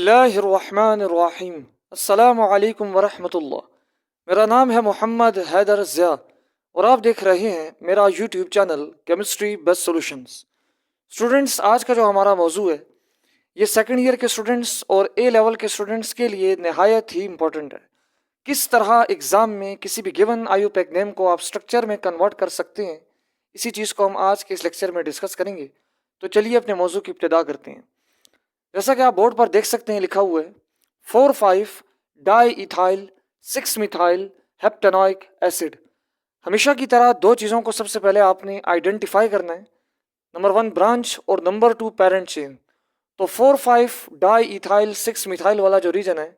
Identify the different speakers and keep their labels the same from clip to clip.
Speaker 1: बिस्मिल्लाहिर्रहमानिर्रहीम। अस्सलामु अलैकुम वरहमतुल्लाह। मेरा नाम है मोहम्मद हैदर ज़िया और आप देख रहे हैं मेरा YouTube channel chemistry best solutions. Students, आज का जो हमारा मौजू है ये सेकंड ईयर के स्टूडेंट्स और ए लेवल के स्टूडेंट्स के लिए नहायत ही इम्पोर्टेंट है। किस तरह एग्ज़ाम में किसी भी गिवन आयुपैक नेम को आप स्ट्रक्चर में कन्वर्ट कर सकते हैं, इसी चीज़ को हम आज के इस लेक्चर में डिस्कस करेंगे। तो चलिए अपने मौजू की इब्तिदा करते हैं। जैसा कि आप बोर्ड पर देख सकते हैं, लिखा हुआ है 4,5 di ethyl 6 methyl heptanoic acid. हमेशा की तरह दो चीज़ों को सबसे पहले आपने आइडेंटिफाई करना है, नंबर 1 ब्रांच और नंबर 2 पेरेंट चेन। तो 4,5 डाई इथाइल 6 मिथाइल वाला जो रीजन है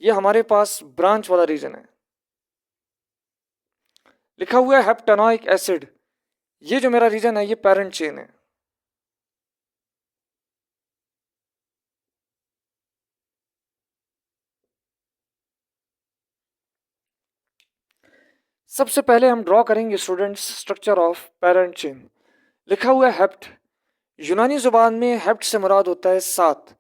Speaker 1: ये हमारे पास ब्रांच वाला रीजन है। लिखा हुआ है हेप्टेनोइक एसिड, ये जो मेरा रीजन है ये पेरेंट चेन है। सबसे पहले हम ड्रॉ करेंगे students structure of parent chain. लिखा हुआ है हेप्ट। यूनानी जुबान में हेप्ट से मुराद होता है 7,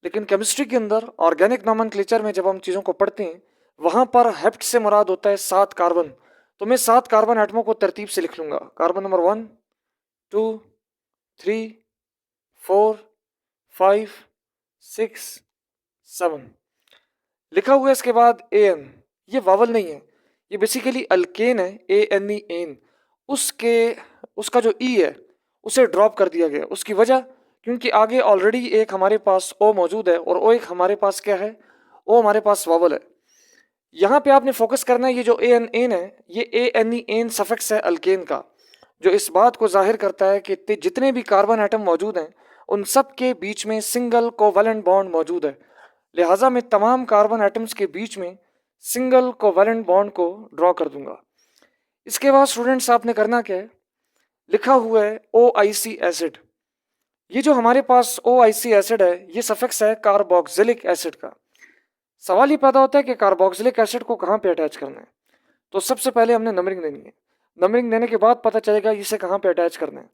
Speaker 1: लेकिन केमिस्ट्री के अंदर ऑर्गेनिक नोमेनक्लेचर में जब हम चीज़ों को पढ़ते हैं वहाँ पर हेप्ट से मुराद होता है 7 कार्बन। तो मैं 7 कार्बन एटमों को तरतीब से लिख लूँगा। कार्बन नंबर 1, 2, 3, 4, 5, 6, 7 लिखा हुआ है। इसके बाद AN, ये वावल नहीं है, ये बेसिकली अल्केन है, ANE एन। उसके उसका जो ई है उसे ड्रॉप कर दिया गया। उसकी वजह, क्योंकि आगे ऑलरेडी एक हमारे पास ओ मौजूद है और ओ एक हमारे पास क्या है, ओ हमारे पास वावल है। यहाँ पे आपने फोकस करना है, ये जो AN है ये ANE एन सफिक्स है अल्केन का, जो इस बात को जाहिर करता है कि जितने भी कार्बन एटम मौजूद हैं उन सब के बीच में सिंगल कोवैलेंट बॉन्ड मौजूद है। लिहाजा मैं तमाम कार्बन एटम्स के बीच में सिंगल कोवैलेंट बॉन्ड को ड्रॉ कर दूंगा। इसके बाद स्टूडेंट्स आपने करना क्या है, लिखा हुआ है OIC एसिड। ये जो हमारे पास OIC एसिड है ये सफिक्स है कार्बोक्सिलिक एसिड का। सवाल ये पैदा होता है कि कार्बोक्सिलिक एसिड को कहाँ पे अटैच करना है। तो सबसे पहले हमने नंबरिंग देनी है। नंबरिंग देने के बाद पता चलेगा इसे कहाँ पे अटैच करना है।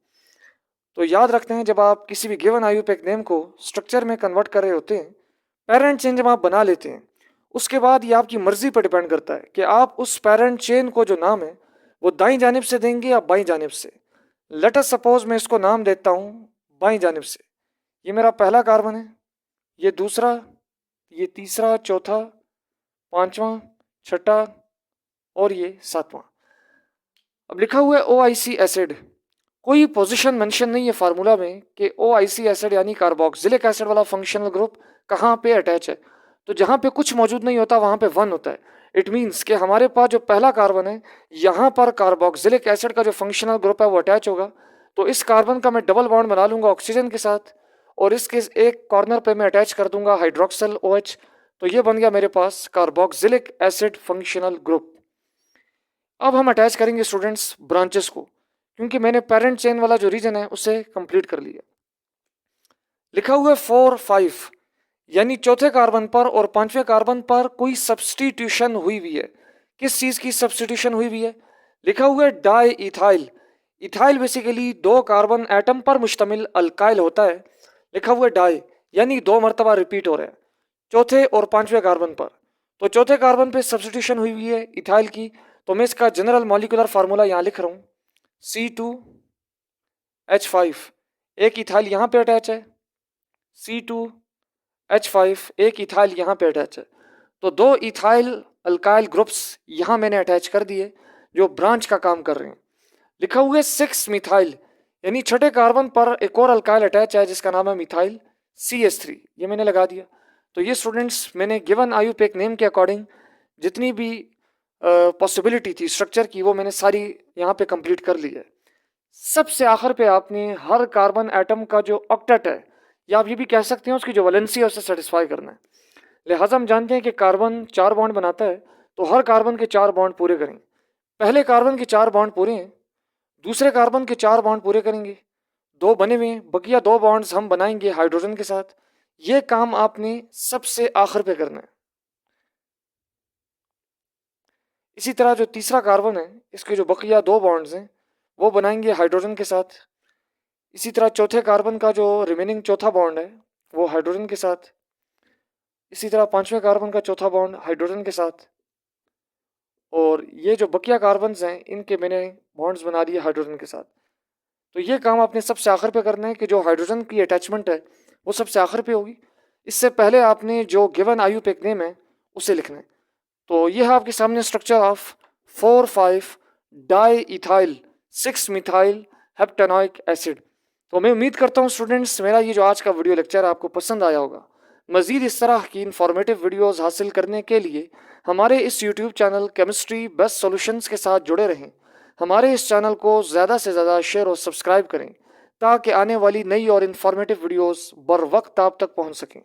Speaker 1: तो याद रखते हैं, जब आप किसी भी गिवन आयुपैक नेम को स्ट्रक्चर में कन्वर्ट कर रहे होते हैं, पेरेंट चेन जब आप बना लेते हैं उसके बाद ये आपकी मर्जी पर डिपेंड करता है कि आप उस पेरेंट चेन को जो नाम है वो दाईं जानिब से देंगे या बाईं जानिब से। लेट अस सपोज मैं इसको नाम देता हूँ बाईं जानिब से। ये मेरा पहला कार्बन है, ये दूसरा, ये तीसरा, चौथा, पांचवा, छठा और ये सातवां। अब लिखा हुआ है OIC एसिड। कोई पोजीशन मेंशन नहीं है फार्मूला में कि OIC एसिड यानी कार्बोक्सिलिक एसिड वाला फंक्शनल ग्रुप कहाँ पे अटैच है। तो जहाँ पे कुछ मौजूद नहीं होता वहाँ पे 1 होता है। इट मीन्स कि हमारे पास जो पहला कार्बन है यहाँ पर कार्बोक्सिलिक एसिड का जो फंक्शनल ग्रुप है वो अटैच होगा। तो इस कार्बन का मैं डबल बॉन्ड बना लूंगा ऑक्सीजन के साथ और इसके एक कॉर्नर पे मैं अटैच कर दूंगा हाइड्रोक्सिल OH। तो ये बन गया मेरे पास कार्बोक्सिलिक एसिड फंक्शनल ग्रुप। अब हम अटैच करेंगे स्टूडेंट्स ब्रांचेस को, क्योंकि मैंने पेरेंट चेन वाला जो रीजन है उसे कंप्लीट कर लिया। लिखा हुआ है 4, 5 यानी चौथे कार्बन पर और पांचवें कार्बन पर कोई सब्सटीट्यूशन हुई हुई है। किस चीज की सब्सटीट्यूशन हुई हुई है, लिखा हुआ है di ethyl. Ethyl basically 2 carbon atom पर मुश्तमिल अल्काइल होता है। लिखा हुआ है डाई यानी 2 मरतबा रिपीट हो रहा है चौथे और पांचवें कार्बन पर। तो चौथे कार्बन पे सब्सटीट्यूशन हुई हुई है इथाइल की। तो मैं इसका जनरल मॉलिक्यूलर फार्मूला यहाँ लिख रहा हूँ, C2H5। एक इथाइल यहाँ पे अटैच है, C2H5 एक इथाइल यहाँ पे अटैच है। तो 2 इथाइल अल्काइल ग्रुप्स यहाँ मैंने अटैच कर दिए जो ब्रांच का काम कर रहे हैं। लिखा हुआ है 6 मिथाइल यानी छठे कार्बन पर एक और अल्काइल अटैच है जिसका नाम है मिथाइल CH3, ये मैंने लगा दिया। तो ये स्टूडेंट्स मैंने गिवन आयुपैक नेम के अकॉर्डिंग जितनी भी पॉसिबिलिटी थी स्ट्रक्चर की वो मैंने सारी यहाँ पे कंप्लीट कर ली है। सबसे आखिर पे आपने हर कार्बन एटम का जो ऑक्टेट है या आप ये भी कह सकते हैं उसकी जो वैलेंसी है उसे सेटिस्फाई करना है। लिहाजा हम जानते हैं कि कार्बन 4 बॉन्ड बनाता है, तो हर कार्बन के 4 बॉन्ड पूरे करें। पहले कार्बन के 4 बॉन्ड पूरे हैं, दूसरे कार्बन के 4 बॉन्ड पूरे करेंगे, 2 बने हुए हैं, बकिया 2 बॉन्ड्स हम बनाएंगे हाइड्रोजन के साथ। ये काम आपने सबसे आखिर पे करना है। इसी तरह जो तीसरा कार्बन है इसके जो बकिया 2 बॉन्ड्स हैं वो बनाएंगे हाइड्रोजन के साथ। इसी तरह चौथे कार्बन का जो रिमेनिंग चौथा बॉन्ड है वो हाइड्रोजन के साथ। इसी तरह 5वें कार्बन का चौथा बॉन्ड हाइड्रोजन के साथ, और ये जो बकिया कार्बन्स हैं इनके मैंने बॉन्ड्स बना दिए हाइड्रोजन के साथ। तो ये काम आपने सबसे आखिर पे करना है कि जो हाइड्रोजन की अटैचमेंट है वो सबसे आखिर पे होगी। इससे पहले आपने जो गिवन IUPAC नेम है उसे लिखना है। तो ये है आपके सामने structure of 4,5 di ethyl 6 methyl heptanoic acid. तो मैं उम्मीद करता हूँ स्टूडेंट्स मेरा ये जो आज का वीडियो लेक्चर आपको पसंद आया होगा। मज़ीद इस तरह की इंफॉर्मेटिव वीडियोस हासिल करने के लिए हमारे इस YouTube channel chemistry best solutions के साथ जुड़े रहें। हमारे इस चैनल को ज़्यादा से ज़्यादा शेयर और सब्सक्राइब करें ताकि आने वाली नई और इन्फॉर्मेटिव वीडियोस बर वक्त आप तक पहुँच सकें।